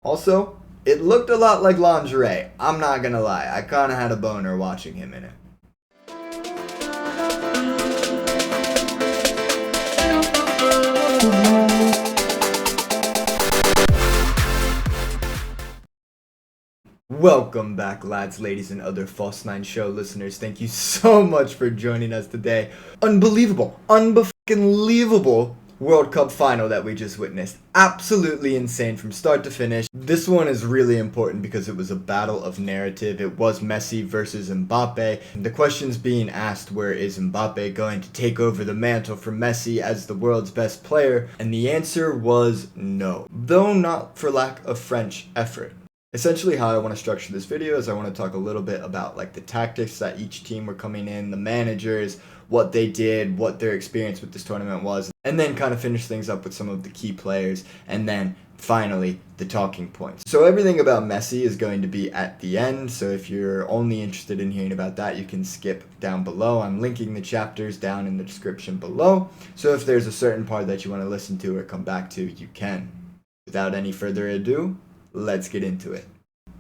Also, it looked a lot like lingerie. I'm not gonna lie, I kinda had a boner watching him in it. Welcome back, lads, ladies, and other False Nine Show listeners. Thank you so much for joining us today. Unbelievable, unbelievable World Cup final that we just witnessed. Absolutely insane from start to finish. This one is really important because it was a battle of narrative. It was Messi versus Mbappe. The questions being asked were, is Mbappe going to take over the mantle from Messi as the world's best player? And the answer was no, though not for lack of French effort. Essentially, how I want to structure this video is I want to talk a little bit about like the tactics that each team were coming in, the managers, what they did, what their experience with this tournament was, and then kind of finish things up with some of the key players, and then finally the talking points. So everything about Messi is going to be at the end, so if you're only interested in hearing about that, you can skip down below. I'm linking the chapters down in the description below, so if there's a certain part that you want to listen to or come back to, you can. Without any further ado, let's get into it.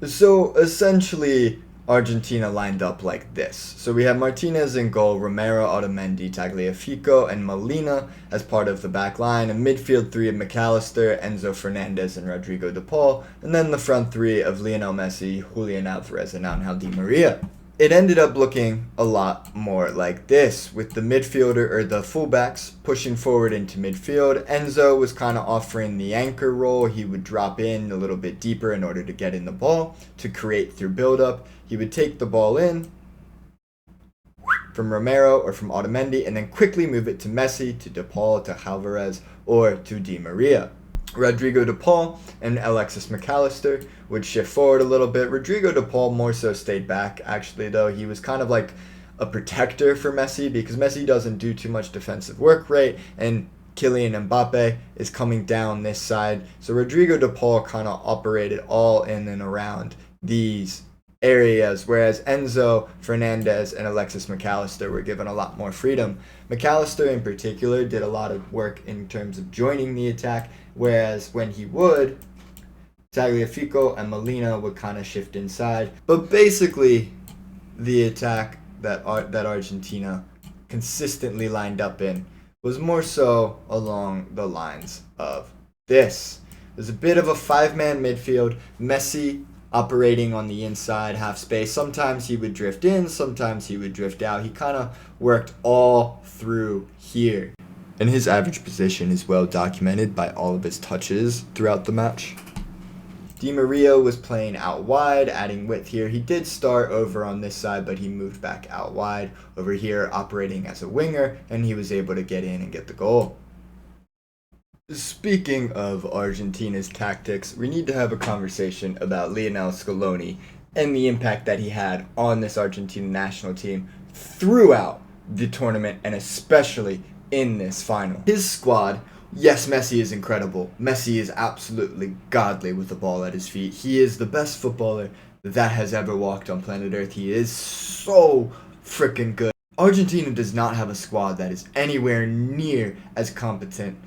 So essentially, Argentina lined up like this. So we have Martinez in goal, Romero, Otamendi, Tagliafico, and Molina as part of the back line, a midfield three of McAllister, Enzo Fernandez, and Rodrigo de Paul, and then the front three of Lionel Messi, Julian Alvarez, and Angel Di Maria. It ended up looking a lot more like this, with the midfielder or the fullbacks pushing forward into midfield. Enzo was kind of offering the anchor role. He would drop in a little bit deeper in order to get in the ball, to create through build-up. He would take the ball in from Romero or from Otamendi and then quickly move it to Messi, to De Paul, to Alvarez, or to Di Maria. Rodrigo de Paul and Alexis McAllister would shift forward a little bit. Rodrigo de Paul more so stayed back, actually, though. He was kind of like a protector for Messi because Messi doesn't do too much defensive work rate, and Kylian Mbappe is coming down this side. So Rodrigo de Paul kind of operated all in and around these areas, whereas Enzo Fernandez and Alexis McAllister were given a lot more freedom. McAllister in particular did a lot of work in terms of joining the attack, whereas when he would, Tagliafico and Molina would kind of shift inside. But basically, the attack that Argentina consistently lined up in was more so along the lines of this. There's a bit of a five-man midfield. Messi operating on the inside half space. Sometimes he would drift in, sometimes he would drift out. He kind of worked all through here. And his average position is well documented by all of his touches throughout the match. Di Maria was playing out wide, adding width here. He did start over on this side, but he moved back out wide over here, operating as a winger, and he was able to get in and get the goal. Speaking of Argentina's tactics, we need to have a conversation about Lionel Scaloni and the impact that he had on this Argentina national team throughout the tournament and especially in this final. His squad, yes, Messi is incredible. Messi is absolutely godly with the ball at his feet. He is the best footballer that has ever walked on planet Earth. He is so freaking good. Argentina does not have a squad that is anywhere near as competent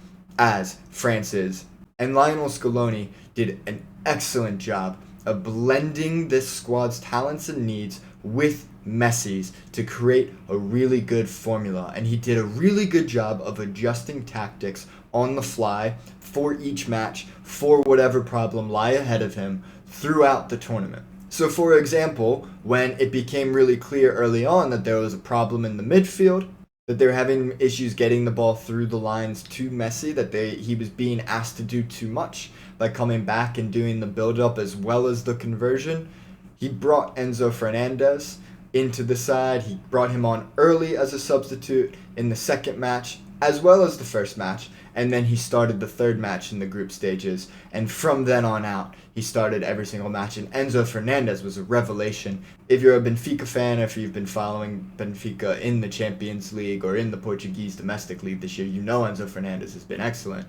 as France is. And Lionel Scaloni did an excellent job of blending this squad's talents and needs with Messi's to create a really good formula. And he did a really good job of adjusting tactics on the fly for each match, for whatever problem lie ahead of him throughout the tournament. So for example, when it became really clear early on that there was a problem in the midfield, that they were having issues getting the ball through the lines to Messi, that he was being asked to do too much by coming back and doing the build-up as well as the conversion, he brought Enzo Fernandez into the side. He brought him on early as a substitute in the second match as well as the first match, and then he started the third match in the group stages, and from then on out, he started every single match, and Enzo Fernandez was a revelation. If you're a Benfica fan, or if you've been following Benfica in the Champions League or in the Portuguese domestic league this year, you know Enzo Fernandez has been excellent.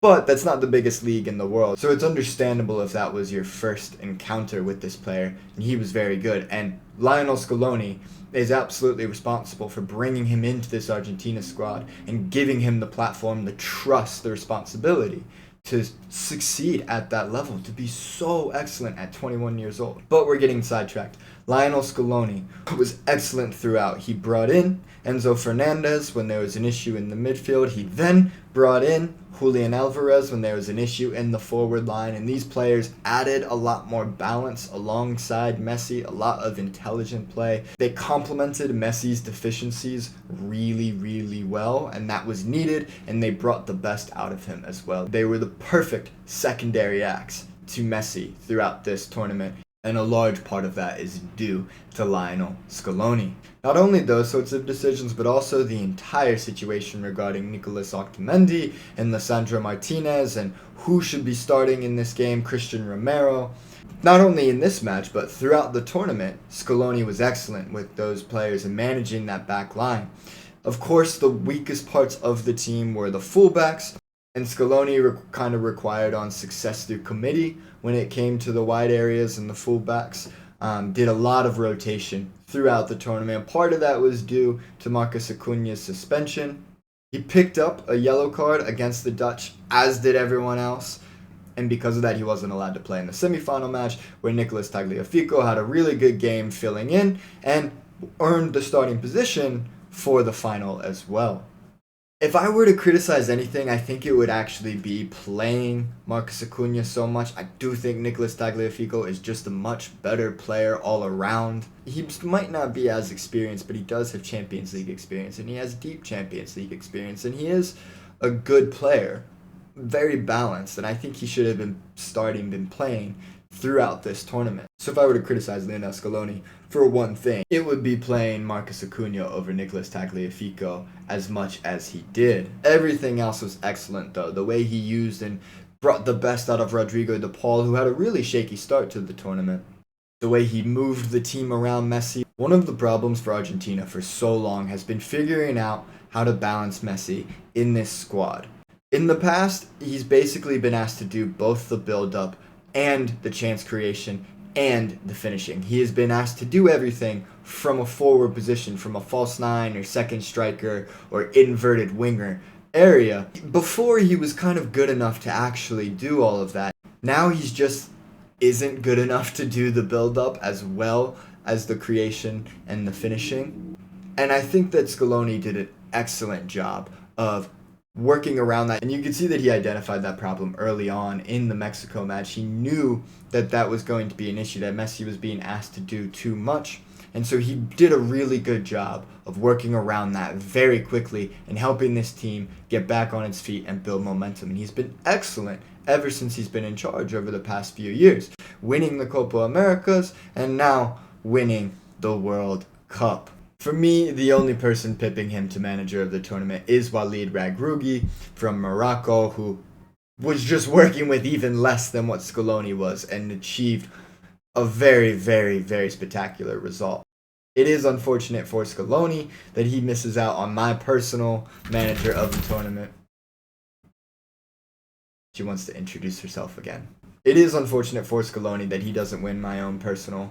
But that's not the biggest league in the world, so it's understandable if that was your first encounter with this player, and he was very good. And Lionel Scaloni is absolutely responsible for bringing him into this Argentina squad and giving him the platform, the trust, the responsibility to succeed at that level, to be so excellent at 21 years old. But we're getting sidetracked. Lionel Scaloni was excellent throughout. He brought in Enzo Fernandez when there was an issue in the midfield. He then brought in Julian Alvarez when there was an issue in the forward line, and these players added a lot more balance alongside Messi, a lot of intelligent play. They complemented Messi's deficiencies really, really well, and that was needed, and they brought the best out of him as well. They were the perfect secondary acts to Messi throughout this tournament, and a large part of that is due to Lionel Scaloni. Not only those sorts of decisions, but also the entire situation regarding Nicolas Otamendi and Lisandro Martinez and who should be starting in this game, Christian Romero. Not only in this match, but throughout the tournament, Scaloni was excellent with those players and managing that back line. Of course, the weakest parts of the team were the fullbacks, and Scaloni kind of required on success through committee when it came to the wide areas and the fullbacks. Did a lot of rotation throughout the tournament. Part of that was due to Marcus Acuña's suspension. He picked up a yellow card against the Dutch, as did everyone else. And because of that, he wasn't allowed to play in the semifinal match, where Nicolas Tagliafico had a really good game filling in and earned the starting position for the final as well. If I were to criticize anything, I think it would actually be playing Marcus Acuña so much. I do think Nicolas Tagliafico is just a much better player all around. He might not be as experienced, but he does have Champions League experience, and he has deep Champions League experience, and he is a good player, very balanced, and I think he should have been playing throughout this tournament. So if I were to criticize Lionel Scaloni for one thing, it would be playing Marcus Acuña over Nicolas Tagliafico as much as he did. Everything else was excellent though. The way he used and brought the best out of Rodrigo de Paul, who had a really shaky start to the tournament. The way he moved the team around Messi. One of the problems for Argentina for so long has been figuring out how to balance Messi in this squad. In the past, he's basically been asked to do both the build-up and the chance creation and the finishing. He has been asked to do everything from a forward position, from a false nine or second striker or inverted winger area. Before, he was kind of good enough to actually do all of that. Now he's just isn't good enough to do the build-up as well as the creation and the finishing. And I think that Scaloni did an excellent job of working around that, and you can see that he identified that problem early on in the Mexico match. He knew that that was going to be an issue, that Messi was being asked to do too much, and so he did a really good job of working around that very quickly and helping this team get back on its feet and build momentum. And he's been excellent ever since he's been in charge over the past few years, winning the Copa Americas and now winning the World Cup. For me, the only person pipping him to manager of the tournament is Walid Regragui from Morocco, who was just working with even less than what Scaloni was and achieved a very, very, very spectacular result. It is unfortunate for Scaloni that he misses out on my personal manager of the tournament. She wants to introduce herself again. It is unfortunate for Scaloni that he doesn't win my own personal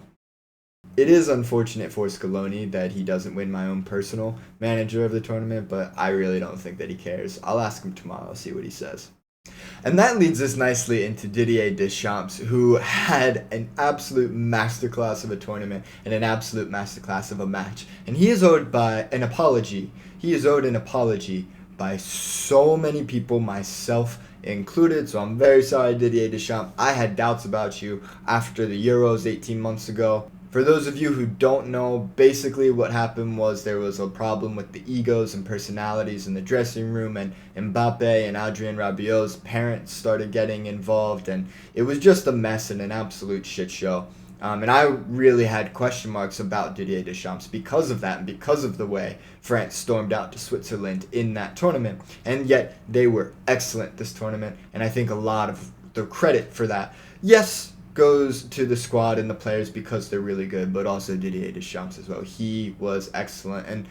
manager of the tournament, but I really don't think that he cares. I'll ask him tomorrow, see what he says. And that leads us nicely into Didier Deschamps, who had an absolute masterclass of a tournament and an absolute masterclass of a match. And he is owed an apology by so many people, myself included. So I'm very sorry, Didier Deschamps. I had doubts about you after the Euros 18 months ago. For those of you who don't know, basically what happened was there was a problem with the egos and personalities in the dressing room, and Mbappe and Adrien Rabiot's parents started getting involved, and it was just a mess and an absolute shit show. And I really had question marks about Didier Deschamps because of that and because of the way France stormed out to Switzerland in that tournament. And yet they were excellent this tournament, and I think a lot of the credit for that, yes, goes to the squad and the players because they're really good, but also Didier Deschamps as well. He was excellent, and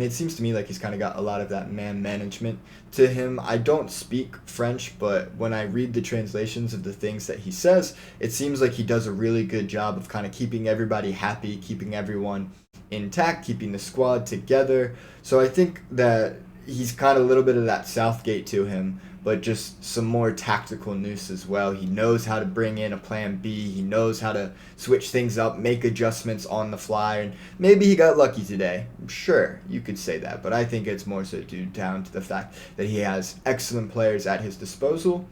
it seems to me like he's kind of got a lot of that man management to him. I don't speak French, but when I read the translations of the things that he says, it seems like he does a really good job of kind of keeping everybody happy, keeping everyone intact, keeping the squad together. So I think that he's kind of a little bit of that Southgate to him, but just some more tactical nous as well. He knows how to bring in a plan B. He knows how to switch things up, make adjustments on the fly, and maybe he got lucky today. Sure, you could say that, but I think it's more so due down to the fact that he has excellent players at his disposal,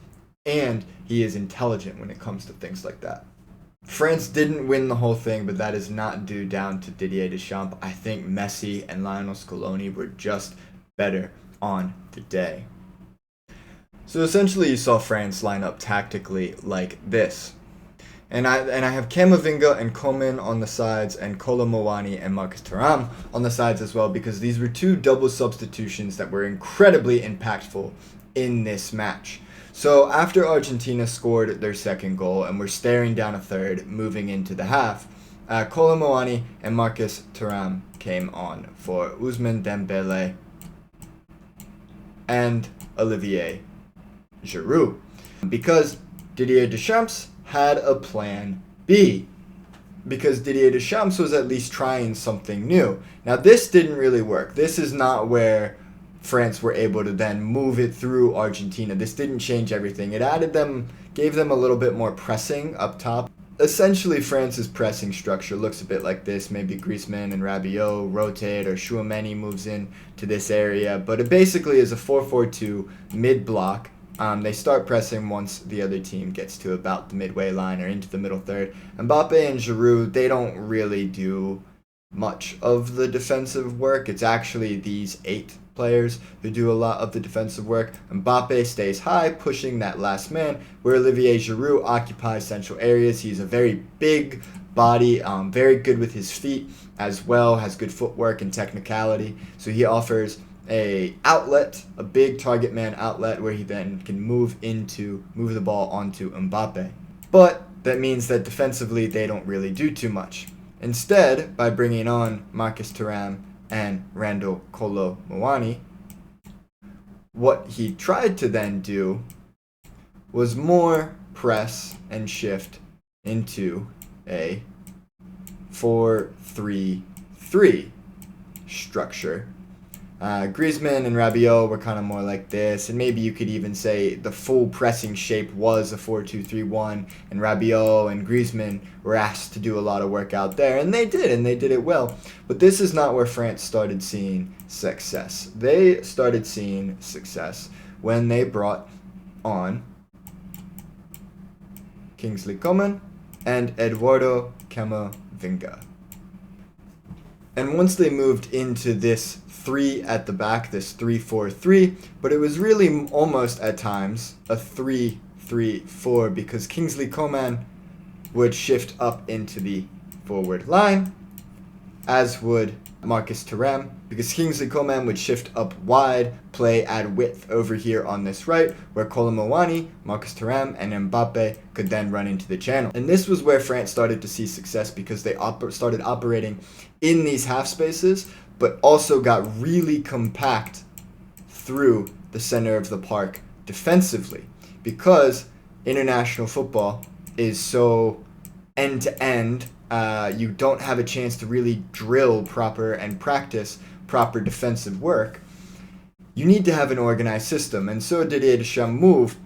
and he is intelligent when it comes to things like that. France didn't win the whole thing, but that is not due down to Didier Deschamps. I think Messi and Lionel Scaloni were just better on the day. So essentially you saw France line up tactically like this. And I have Camavinga and Coman on the sides and Kolo Muani and Marcus Thuram on the sides as well, because these were two double substitutions that were incredibly impactful in this match. So after Argentina scored their second goal and were staring down a third moving into the half, Kolo Muani and Marcus Thuram came on for Ousmane Dembele and Olivier Giroud, because Didier Deschamps had a plan B, because Didier Deschamps was at least trying something new. Now this didn't really work. This is not where France were able to then move it through Argentina. This didn't change everything. It gave them a little bit more pressing up top. Essentially, France's pressing structure looks a bit like this. Maybe Griezmann and Rabiot rotate, or Chouameni moves in to this area. But it basically is a 4-4-2 mid-block. They start pressing once the other team gets to about the midway line or into the middle third. Mbappe and Giroud, they don't really do much of the defensive work. It's actually these 8 players who do a lot of the defensive work. Mbappe stays high, pushing that last man, where Olivier Giroud occupies central areas. He's a very big body, very good with his feet as well, has good footwork and technicality. So he offers a big target man outlet, where he then can move the ball onto Mbappe. But that means that defensively they don't really do too much. Instead, by bringing on Marcus Thuram and Randall Kolo Muani, what he tried to then do was more press and shift into a 4-3-3 structure. Griezmann and Rabiot were kind of more like this, and maybe you could even say the full pressing shape was a 4-2-3-1, and Rabiot and Griezmann were asked to do a lot of work out there, and they did it well. But this is not where France started seeing success. They started seeing success when they brought on Kingsley Coman and Eduardo Camavinga. And once they moved into this 3 at the back, this 3-4-3, but it was really almost at times a 3-3-4, because Kingsley Coman would shift up into the forward line, as would Marcus Thuram, because Kingsley Coman would shift up wide, play at width over here on this right, where Kolo Muani, Marcus Thuram, and Mbappe could then run into the channel. And this was where France started to see success, because they started operating in these half spaces, but also got really compact through the center of the park defensively, because international football is so end-to-end. You don't have a chance to really drill proper and practice proper defensive work. You need to have an organized system, and so Didier Deschamps moved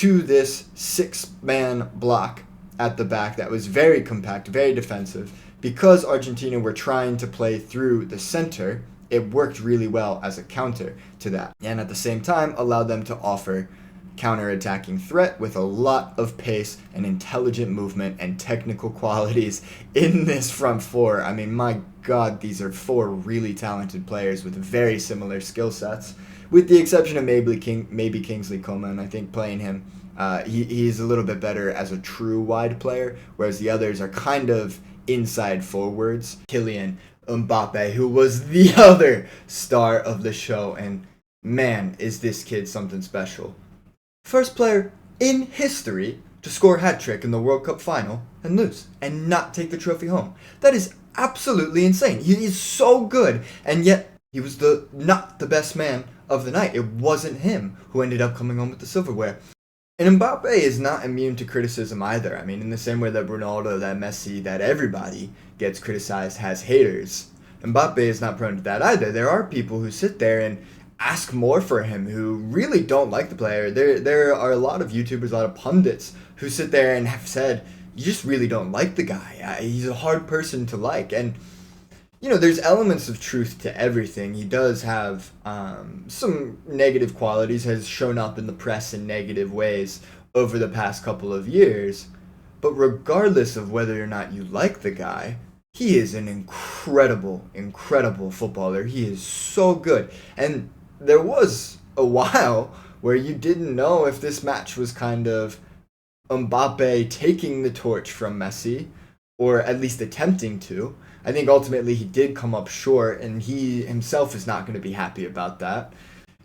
to this 6-man block at the back that was very compact, very defensive. Because Argentina were trying to play through the center, it worked really well as a counter to that, and at the same time allowed them to offer counter-attacking threat with a lot of pace and intelligent movement and technical qualities in this front four. I mean, my God, these are 4 really talented players with very similar skill sets, with the exception of maybe Kingsley Coman. I think playing him, he's a little bit better as a true wide player, whereas the others are kind of inside forwards. Kylian Mbappe, who was the other star of the show, and man, is this kid something special. First player in history to score a hat-trick in the World Cup final and lose, and not take the trophy home. That is absolutely insane. He is so good, and yet he was not the best man of the night. It wasn't him who ended up coming home with the silverware. And Mbappe is not immune to criticism either. I mean, in the same way that Ronaldo, that Messi, that everybody gets criticized, has haters, Mbappe is not prone to that either. There are people who sit there and ask more for him who really don't like the player. There are a lot of YouTubers, a lot of pundits who sit there and have said, you just really don't like the guy. He's a hard person to like. And, you know, there's elements of truth to everything. He does have some negative qualities, has shown up in the press in negative ways over the past couple of years. But regardless of whether or not you like the guy, he is an incredible, incredible footballer. He is so good. And there was a while where you didn't know if this match was kind of Mbappe taking the torch from Messi, or at least attempting to. I think ultimately he did come up short, and he himself is not going to be happy about that.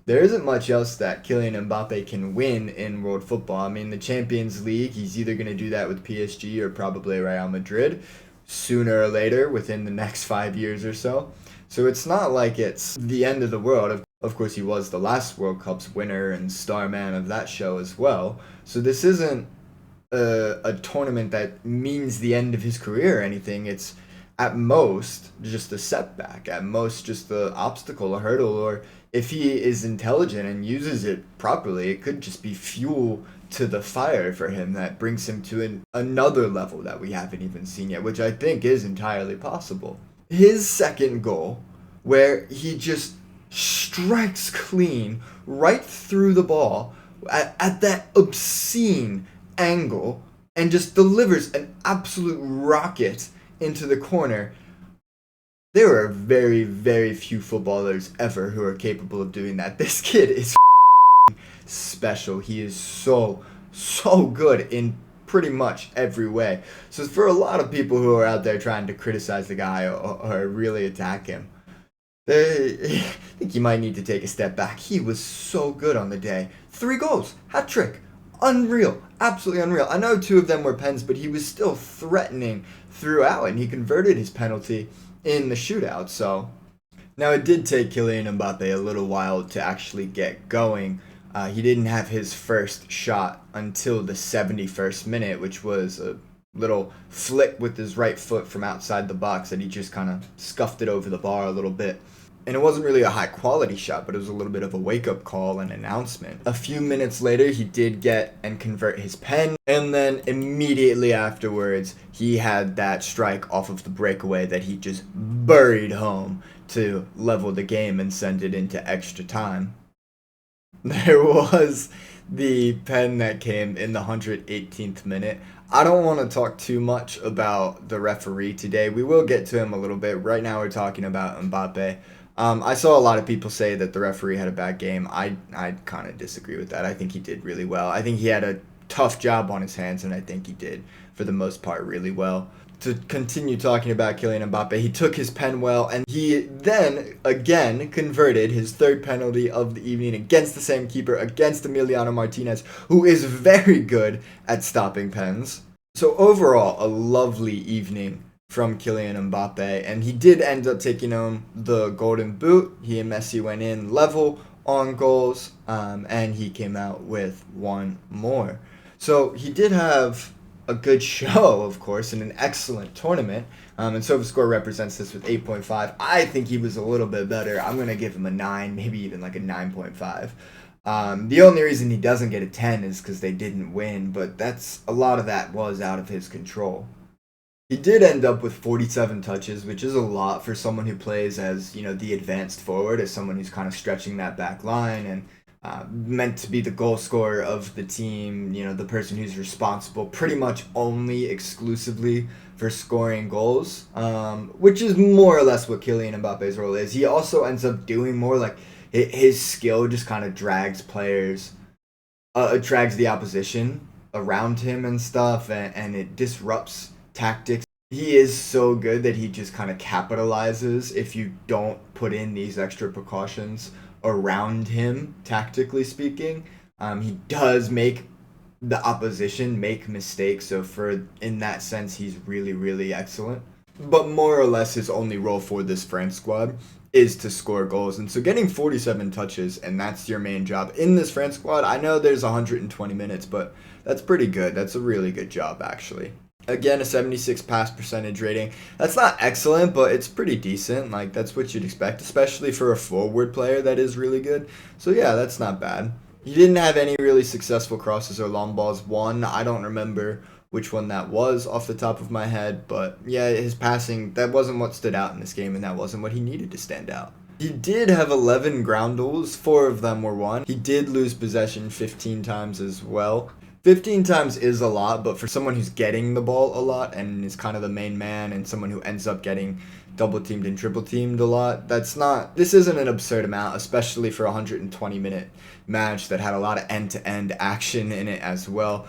There isn't much else that Kylian Mbappe can win in world football. I mean, the Champions League, he's either going to do that with PSG or probably Real Madrid sooner or later within the next 5 years or so. So it's not like it's the end of the world. Of course, he was the last World Cup's winner and star man of that show as well. So this isn't a tournament that means the end of his career or anything. It's at most just a setback, at most just the obstacle, a hurdle, or if he is intelligent and uses it properly, it could just be fuel to the fire for him that brings him to another level that we haven't even seen yet, which I think is entirely possible. His second goal, where he just strikes clean right through the ball at that obscene angle and just delivers an absolute rocket into the corner. There are very, very few footballers ever who are capable of doing that. This kid is special. He is so good in pretty much every way. So for a lot of people who are out there trying to criticize the guy or really attack him, I think you might need to take a step back. He was so good on the day. 3 goals, hat trick, unreal, absolutely unreal. I know 2 of them were pens, but he was still threatening throughout, and he converted his penalty in the shootout. So now it did take Kylian Mbappe a little while to actually get going. He didn't have his first shot until the 71st minute, which was a little flick with his right foot from outside the box that he just kind of scuffed it over the bar a little bit. And it wasn't really a high quality shot, but it was a little bit of a wake-up call and announcement. A few minutes later, he did get and convert his pen, and then immediately afterwards, he had that strike off of the breakaway that he just buried home to level the game and send it into extra time. There was the pen that came in the 118th minute. I don't want to talk too much about the referee today. We will get to him a little bit. Right now we're talking about Mbappe. I saw a lot of people say that the referee had a bad game. I kind of disagree with that. I think he did really well. I think he had a tough job on his hands, and I think he did, for the most part, really well. To continue talking about Kylian Mbappe, he took his pen well, and he then, again, converted his 3rd penalty of the evening against the same keeper, against Emiliano Martinez, who is very good at stopping pens. So overall, a lovely evening from Kylian Mbappe, and he did end up taking home the Golden Boot. He and Messi went in level on goals, and he came out with 1 more. So he did have a good show, of course, and an excellent tournament. And SofaScore represents this with 8.5. I think he was a little bit better. I'm going to give him a 9, maybe even like a 9.5. The only reason he doesn't get a 10 is because they didn't win, but a lot of that was out of his control. He did end up with 47 touches, which is a lot for someone who plays as, the advanced forward, as someone who's kind of stretching that back line and meant to be the goal scorer of the team, the person who's responsible pretty much only exclusively for scoring goals, which is more or less what Kylian Mbappe's role is. He also ends up doing more, like his skill just kind of drags players, drags the opposition around him and stuff, and it disrupts tactics. He is so good that he just kind of capitalizes if you don't put in these extra precautions around him, tactically speaking. He does make the opposition make mistakes, so in that sense, he's really, really excellent. But more or less, his only role for this France squad is to score goals. And so getting 47 touches, and that's your main job in this France squad, I know there's 120 minutes, but that's pretty good. That's a really good job, actually. Again, a 76 pass percentage rating. That's not excellent, but it's pretty decent. Like, that's what you'd expect, especially for a forward player that is really good. So, yeah, that's not bad. He didn't have any really successful crosses or long balls. One, I don't remember which one that was off the top of my head, but yeah, his passing, that wasn't what stood out in this game, and that wasn't what he needed to stand out. He did have 11 ground duels, 4 of them were won. He did lose possession 15 times as well. 15 times is a lot, but for someone who's getting the ball a lot and is kind of the main man and someone who ends up getting double teamed and triple teamed a lot, this isn't an absurd amount, especially for a 120-minute match that had a lot of end-to-end action in it as well.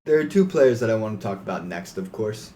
There are 2 players that I want to talk about next, of course.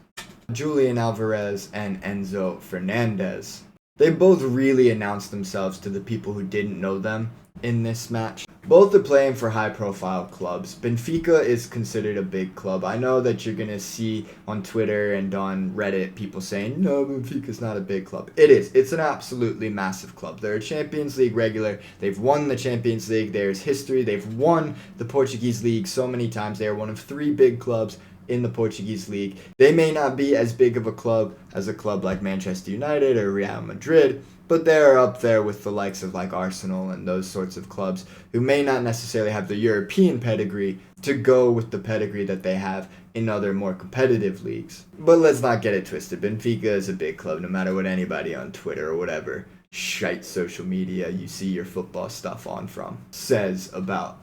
Julian Alvarez and Enzo Fernandez. They both really announced themselves to the people who didn't know them in this match. Both are playing for high-profile clubs. Benfica is considered a big club. I know that you're going to see on Twitter and on Reddit people saying, no, Benfica's not a big club. It is. It's an absolutely massive club. They're a Champions League regular. They've won the Champions League. There's history. They've won the Portuguese League so many times. They are one of 3 big clubs in the Portuguese League. They may not be as big of a club as a club like Manchester United or Real Madrid, but they're up there with the likes of like Arsenal and those sorts of clubs who may not necessarily have the European pedigree to go with the pedigree that they have in other more competitive leagues. But let's not get it twisted. Benfica is a big club no matter what anybody on Twitter or whatever shite social media you see your football stuff on from says about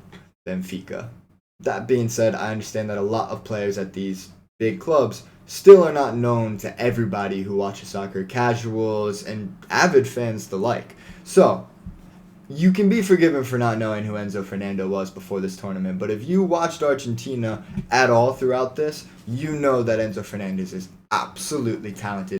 Benfica. That being said, I understand that a lot of players at these big clubs still are not known to everybody who watches soccer, casuals and avid fans alike. So, you can be forgiven for not knowing who Enzo Fernandez was before this tournament, but if you watched Argentina at all throughout this, you know that Enzo Fernandez is absolutely talented.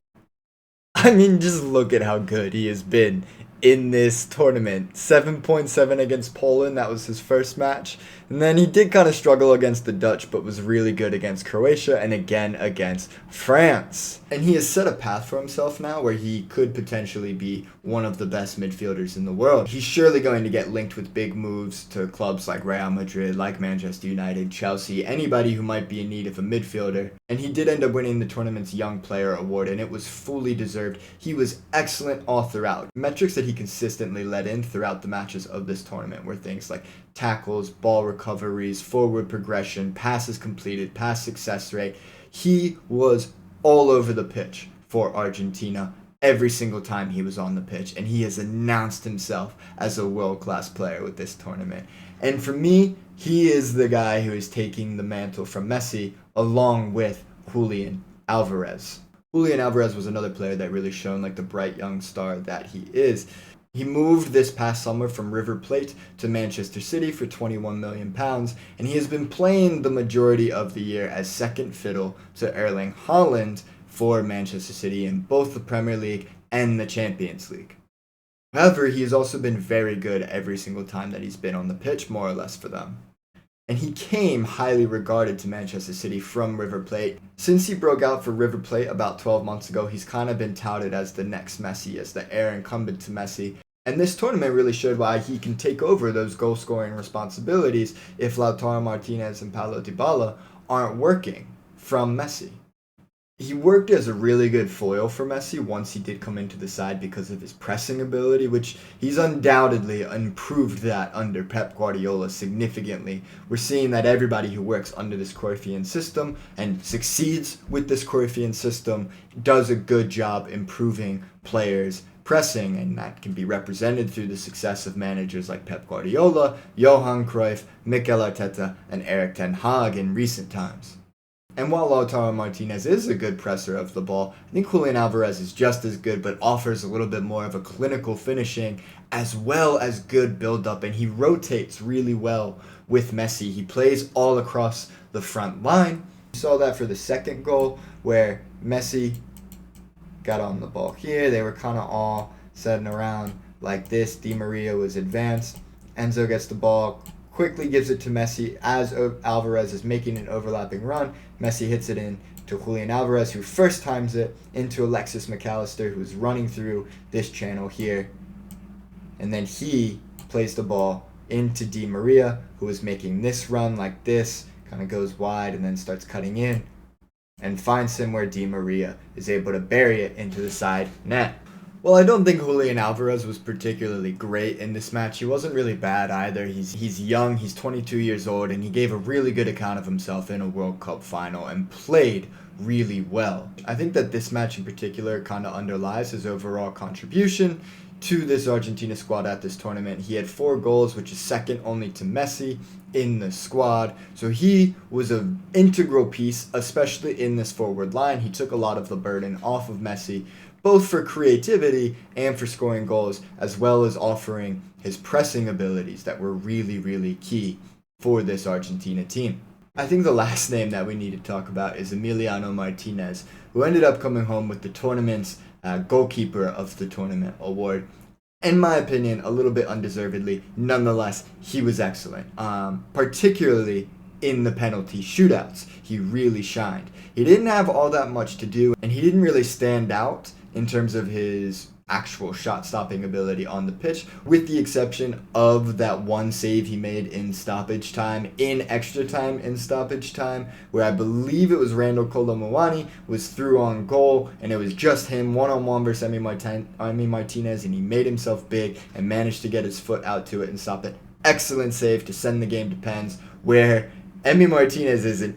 I mean, just look at how good he has been in this tournament. 7.7 against Poland, that was his first match. And then he did kind of struggle against the Dutch, but was really good against Croatia and again against France. And he has set a path for himself now where he could potentially be one of the best midfielders in the world. He's surely going to get linked with big moves to clubs like Real Madrid, like Manchester United, Chelsea, anybody who might be in need of a midfielder. And he did end up winning the tournament's Young Player Award, and it was fully deserved. He was excellent all throughout. Metrics that he consistently led in throughout the matches of this tournament were things like tackles, ball recoveries, forward progression, passes completed, pass success rate. He was all over the pitch for Argentina every single time he was on the pitch, and he has announced himself as a world-class player with this tournament. And for me, he is the guy who is taking the mantle from Messi along with Julian Alvarez. Julian Alvarez was another player that really shone like the bright young star that he is. He moved this past summer from River Plate to Manchester City for £21 million, and he has been playing the majority of the year as second fiddle to Erling Haaland for Manchester City in both the Premier League and the Champions League. However, he has also been very good every single time that he's been on the pitch, more or less, for them. And he came highly regarded to Manchester City from River Plate. Since he broke out for River Plate about 12 months ago, he's kind of been touted as the next Messi, as the heir incumbent to Messi. And this tournament really showed why he can take over those goal-scoring responsibilities if Lautaro Martinez and Paulo Dybala aren't working from Messi. He worked as a really good foil for Messi once he did come into the side because of his pressing ability, which he's undoubtedly improved that under Pep Guardiola significantly. We're seeing that everybody who works under this Cruyffian system and succeeds with this Cruyffian system does a good job improving players' pressing, and that can be represented through the success of managers like Pep Guardiola, Johan Cruyff, Mikel Arteta, and Erik ten Hag in recent times. And while Lautaro Martinez is a good presser of the ball, I think Julian Alvarez is just as good, but offers a little bit more of a clinical finishing as well as good build-up, and he rotates really well with Messi. He plays all across the front line. We saw that for the second goal where Messi got on the ball here. They were kind of all setting around like this. Di Maria was advanced. Enzo gets the ball, quickly gives it to Messi as Alvarez is making an overlapping run. Messi hits it in to Julian Alvarez, who first times it into Alexis McAllister, who's running through this channel here. And then he plays the ball into Di Maria, who is making this run like this, kind of goes wide and then starts cutting in. and finds him where Di Maria is able to bury it into the side net. Well, I don't think Julian Alvarez was particularly great in this match. He wasn't really bad either. He's young, he's 22 years old, and he gave a really good account of himself in a World Cup final and played really well. I think that this match in particular kind of underlies his overall contribution to this Argentina squad at this tournament. He had 4 goals, which is second only to Messi in the squad. So he was an integral piece, especially in this forward line. He took a lot of the burden off of Messi, both for creativity and for scoring goals, as well as offering his pressing abilities that were really, really key for this Argentina team. I think the last name that we need to talk about is Emiliano Martinez, who ended up coming home with the tournament's goalkeeper of the tournament award. In my opinion, a little bit undeservedly. Nonetheless, he was excellent, particularly in the penalty shootouts. He really shined. He didn't have all that much to do, and he didn't really stand out in terms of his actual shot-stopping ability on the pitch, with the exception of that one save he made in stoppage time, in extra time in stoppage time, where I believe it was Randall Colomwani was through on goal, and it was just him one-on-one versus Emi Martinez, and he made himself big and managed to get his foot out to it and stop it. Excellent save to send the game to pens, where Emi Martinez is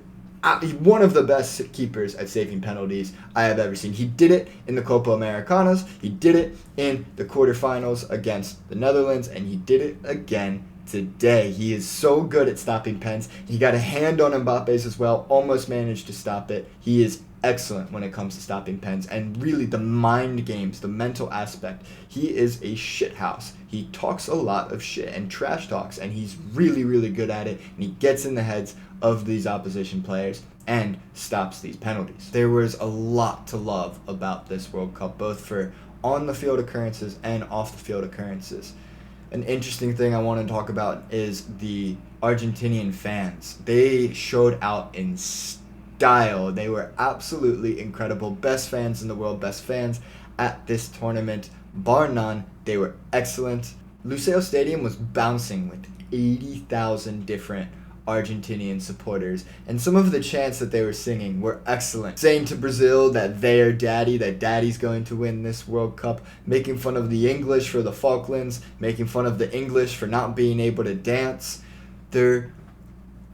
one of the best keepers at saving penalties I have ever seen. He did it in the Copa Americanas, he did it in the quarterfinals against the Netherlands, and he did it again today. He is so good at stopping pens. He got a hand on Mbappe's as well, almost managed to stop it. He is excellent when it comes to stopping pens, and really the mind games, the mental aspect. He is a shithouse. He talks a lot of shit and trash talks, and he's really, really good at it, and he gets in the heads of these opposition players and stops these penalties. There was a lot to love about this World Cup, both for on-the-field occurrences and off-the-field occurrences. An interesting thing I want to talk about is the Argentinian fans. They showed out in style. They were absolutely incredible. Best fans in the world, best fans at this tournament, bar none. They were excellent. Lusail Stadium was bouncing with 80,000 different Argentinian supporters, and some of the chants that they were singing were excellent. Saying to Brazil that they're daddy, that daddy's going to win this World Cup, making fun of the English for the Falklands, making fun of the English for not being able to dance. They're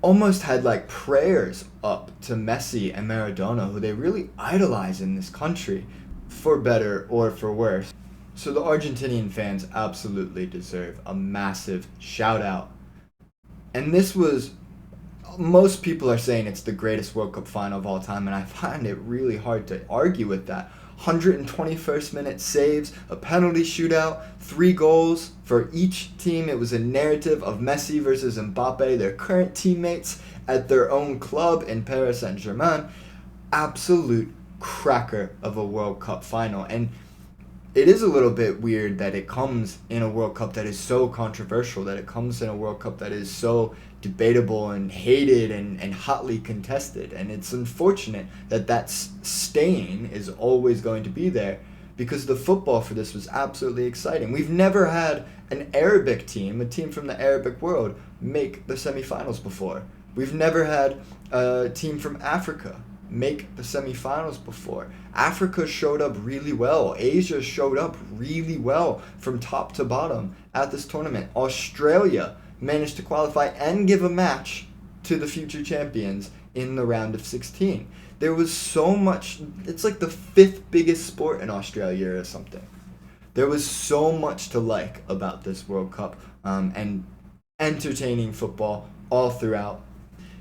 almost had like prayers up to Messi and Maradona, who they really idolize in this country, for better or for worse. So the Argentinian fans absolutely deserve a massive shout out. And this was, most people are saying it's the greatest World Cup final of all time, and I find it really hard to argue with that. 121st minute saves, a penalty shootout, 3 goals for each team. It was a narrative of Messi versus Mbappe, their current teammates at their own club in Paris Saint-Germain. Absolute cracker of a World Cup final. And it is a little bit weird that it comes in a World Cup that is so controversial, that it comes in a World Cup that is so debatable and hated and hotly contested. And it's unfortunate that that stain is always going to be there, because the football for this was absolutely exciting. We've never had an Arabic team, a team from the Arabic world, make the semifinals before. We've never had a team from Africa make the semifinals before. Africa showed up really well. Asia showed up really well from top to bottom at this tournament. Australia managed to qualify and give a match to the future champions in the round of 16. There was so much, it's like the 5th biggest sport in Australia or something. There was so much to like about this World Cup, and entertaining football all throughout.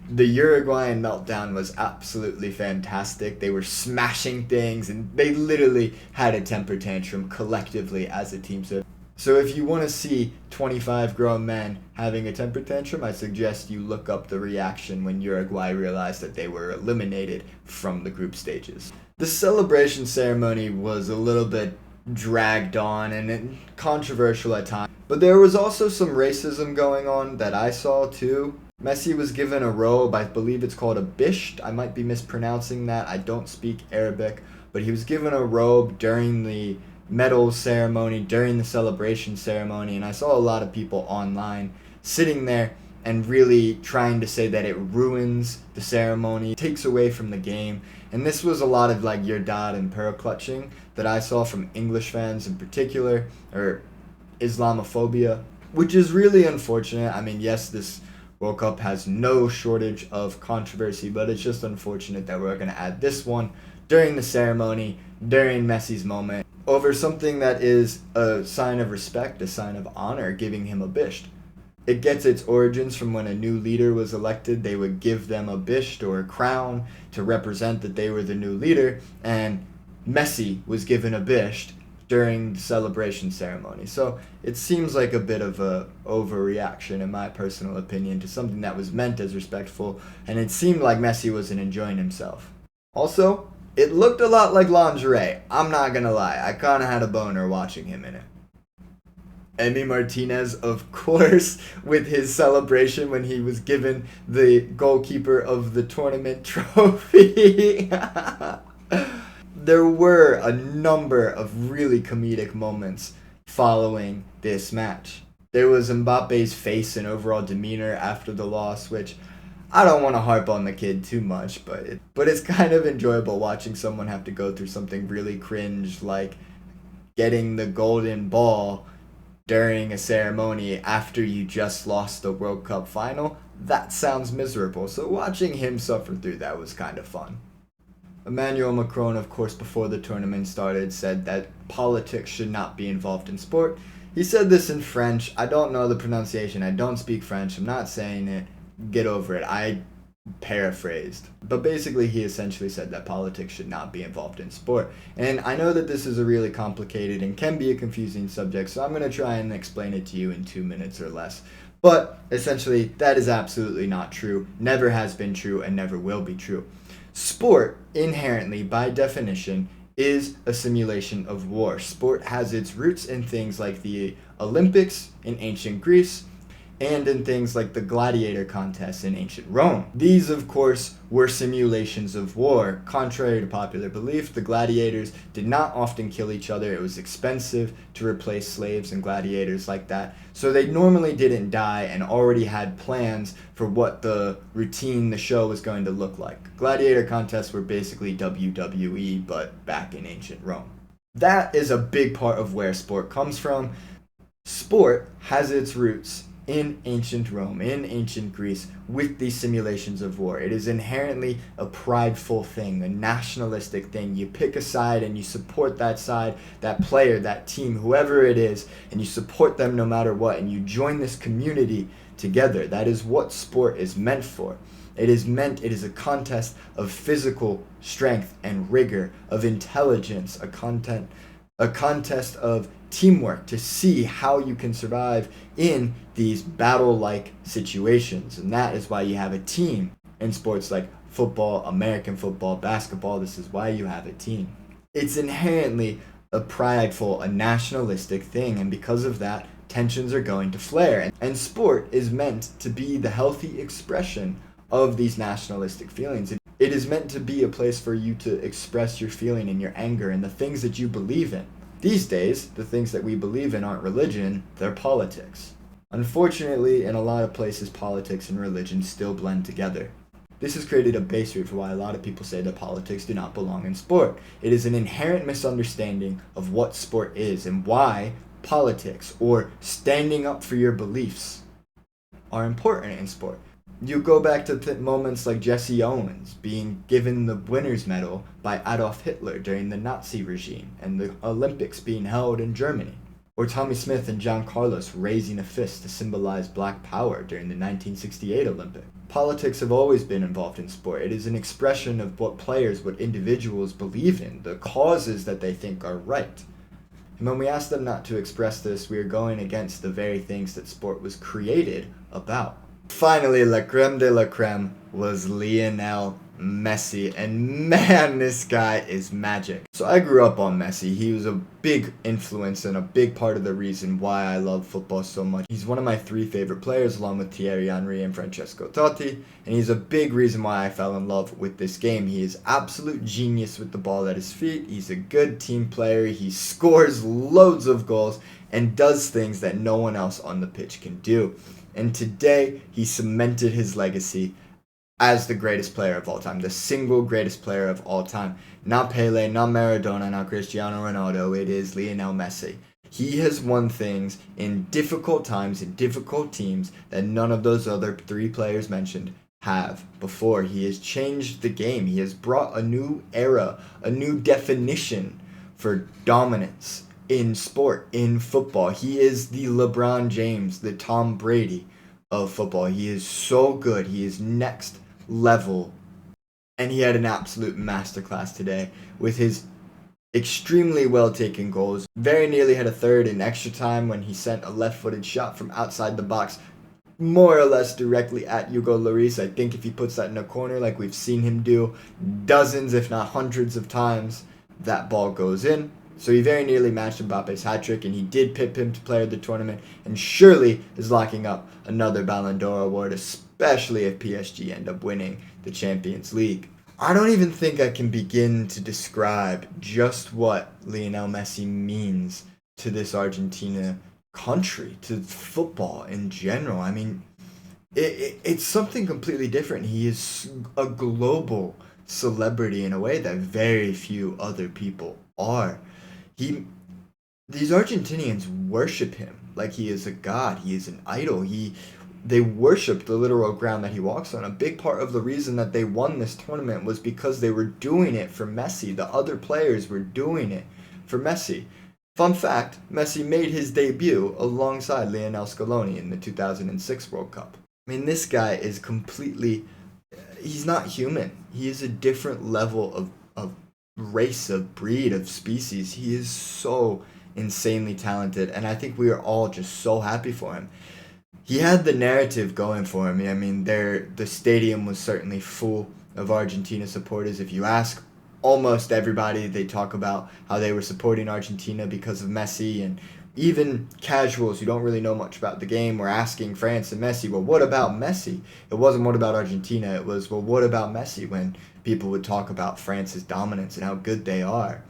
The Uruguayan meltdown was absolutely fantastic. They were smashing things, and they literally had a temper tantrum collectively as a team. So if you want to see 25 grown men having a temper tantrum, I suggest you look up the reaction when Uruguay realized that they were eliminated from the group stages. The celebration ceremony was a little bit dragged on and controversial at times, but there was also some racism going on that I saw too. Messi was given a robe, I believe it's called a bisht. I might be mispronouncing that. I don't speak Arabic, but he was given a robe during the medal ceremony, during the celebration ceremony, and I saw a lot of people online sitting there and really trying to say that it ruins the ceremony, takes away from the game, And this was a lot of like your dad and pearl clutching that I saw from English fans in particular, or Islamophobia, which is really unfortunate. I mean, yes, this World Cup has no shortage of controversy, but it's just unfortunate that we're going to add this one during the ceremony, during Messi's moment, over something that is a sign of respect, a sign of honor, giving him a bisht. It gets its origins from when a new leader was elected. They would give them a bisht or a crown to represent that they were the new leader, and Messi was given a bisht during the celebration ceremony. So it seems like a bit of a overreaction, in my personal opinion, to something that was meant as respectful, and it seemed like Messi wasn't enjoying himself. Also, it looked a lot like lingerie. I'm not gonna lie, I kinda had a boner watching him in it. Emi Martinez, of course, with his celebration when he was given the goalkeeper of the tournament trophy. There were a number of really comedic moments following this match. There was Mbappe's face and overall demeanor after the loss, which I don't want to harp on the kid too much, but it's kind of enjoyable watching someone have to go through something really cringe like getting the golden ball during a ceremony after you just lost the World Cup final. That sounds miserable, so watching him suffer through that was kind of fun. Emmanuel Macron, of course, before the tournament started, said that politics should not be involved in sport. He said this in French. I don't know the pronunciation. I don't speak French. I'm not saying it. Get over it. I paraphrased. But basically, he essentially said that politics should not be involved in sport. And I know that this is a really complicated and can be a confusing subject, so I'm going to try and explain it to you in 2 minutes or less. But essentially, that is absolutely not true, never has been true, and never will be true. Sport, inherently, by definition, is a simulation of war. Sport has its roots in things like the Olympics in ancient Greece, and in things like the gladiator contests in ancient Rome. These, of course, were simulations of war. Contrary to popular belief, the gladiators did not often kill each other. It was expensive to replace slaves and gladiators like that. So they normally didn't die and already had plans for what the routine, the show was going to look like. Gladiator contests were basically WWE, but back in ancient Rome. That is a big part of where sport comes from. Sport has its roots in ancient Rome, in ancient Greece, with these simulations of war. It is inherently a prideful thing, a nationalistic thing. You pick a side and you support that side, that player, that team, whoever it is, and you support them no matter what, and you join this community together. That is what sport is meant for. It is a contest of physical strength and rigor, of intelligence, a contest of teamwork to see how you can survive in these battle-like situations. And that is why you have a team in sports like football, American football, basketball. This is why you have a team. It's inherently a prideful, a nationalistic thing, and because of that, tensions are going to flare. And sport is meant to be the healthy expression of these nationalistic feelings. It is meant to be a place for you to express your feeling and your anger and the things that you believe in. These days, the things that we believe in aren't religion, they're politics. Unfortunately, in a lot of places, politics and religion still blend together. This has created a base rate for why a lot of people say that politics do not belong in sport. It is an inherent misunderstanding of what sport is and why politics, or standing up for your beliefs, are important in sport. You go back to moments like Jesse Owens being given the winner's medal by Adolf Hitler during the Nazi regime and the Olympics being held in Germany. Or Tommy Smith and John Carlos raising a fist to symbolize black power during the 1968 Olympics. Politics have always been involved in sport. It is an expression of what players, what individuals believe in, the causes that they think are right. And when we ask them not to express this, we are going against the very things that sport was created about. Finally, la creme de la creme was Lionel Messi, and man, this guy is magic. So I grew up on Messi. He was a big influence and a big part of the reason why I love football so much. He's one of my 3 favorite players, along with Thierry Henry and Francesco Totti, and he's a big reason why I fell in love with this game. He is absolute genius with the ball at his feet. He's a good team player. He scores loads of goals and does things that no one else on the pitch can do. And today, he cemented his legacy as the greatest player of all time, the single greatest player of all time. Not Pele, not Maradona, not Cristiano Ronaldo. It is Lionel Messi. He has won things in difficult times, in difficult teams, that none of those other three players mentioned have before. He has changed the game. He has brought a new era, a new definition for dominance in sport, in football. He is the LeBron James, the Tom Brady of football. He is so good. He is next level. And he had an absolute masterclass today with his extremely well taken goals. Very nearly had a third in extra time when he sent a left-footed shot from outside the box, more or less directly at Hugo Lloris. I think if he puts that in a corner like we've seen him do dozens, if not hundreds of times, that ball goes in. So he very nearly matched Mbappe's hat-trick, and he did pip him to player of the tournament, and surely is locking up another Ballon d'Or award, especially if PSG end up winning the Champions League. I don't even think I can begin to describe just what Lionel Messi means to this Argentina country, to football in general. I mean, it's something completely different. He is a global celebrity in a way that very few other people are. These Argentinians worship him like he is a god. He is an idol. They worship the literal ground that he walks on. A big part of the reason that they won this tournament was because they were doing it for Messi. The other players were doing it for Messi. Fun fact, Messi made his debut alongside Lionel Scaloni in the 2006 World Cup. I mean, this guy is completely... He's not human. He is a different level of race, of breed, of species. He is so insanely talented, and I think we are all just so happy for him. He had the narrative going for him. I mean, the stadium was certainly full of Argentina supporters. If you ask almost everybody, they talk about how they were supporting Argentina because of Messi, and even casuals who don't really know much about the game were asking France and Messi, well, what about Messi? It wasn't what about Argentina, it was, well, what about Messi, when people would talk about France's dominance and how good they are.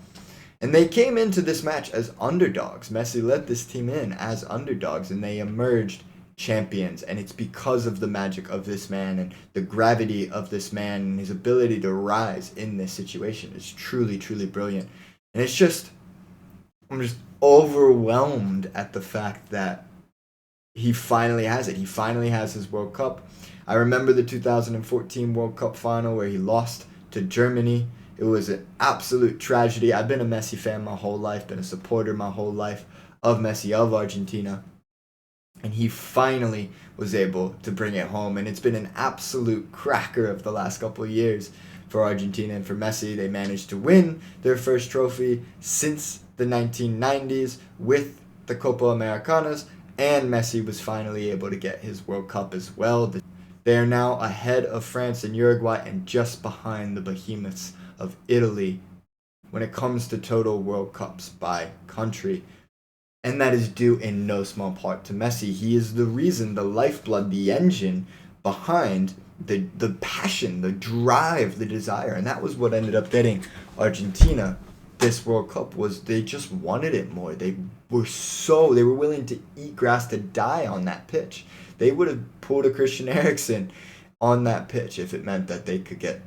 And they came into this match as underdogs. Messi led this team in as underdogs, and they emerged champions, and it's because of the magic of this man and the gravity of this man and his ability to rise in this situation is truly, truly brilliant. And I'm just overwhelmed at the fact that he finally has it. He finally has his World Cup. I remember the 2014 World Cup final where he lost to Germany. It was an absolute tragedy. I've been a Messi fan my whole life, been a supporter my whole life of Messi, of Argentina. And he finally was able to bring it home. And it's been an absolute cracker of the last couple of years for Argentina and for Messi. They managed to win their first trophy since the 1990s with the Copa Americanas. And Messi was finally able to get his World Cup as well. They are now ahead of France and Uruguay and just behind the behemoths of Italy when it comes to total World Cups by country. And that is due in no small part to Messi. He is the reason, the lifeblood, the engine behind the passion, the drive, the desire. And that was what ended up getting Argentina this World Cup, was they just wanted it more. They were willing to eat grass to die on that pitch. They would have pulled a Christian Eriksen on that pitch if it meant that they could get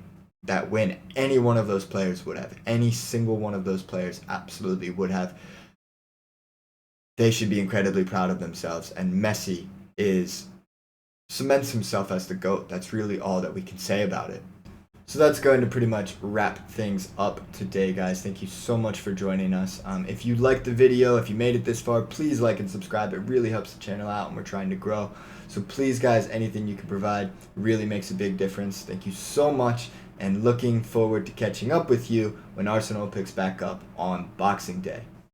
that win. Any one of those players would have. Any single one of those players absolutely would have. They should be incredibly proud of themselves. And Messi cements himself as the GOAT. That's really all that we can say about it. So that's going to pretty much wrap things up today, guys. Thank you so much for joining us. If you liked the video, if you made it this far, please like and subscribe. It really helps the channel out, and we're trying to grow. So please, guys, anything you can provide really makes a big difference. Thank you so much, and looking forward to catching up with you when Arsenal picks back up on Boxing Day.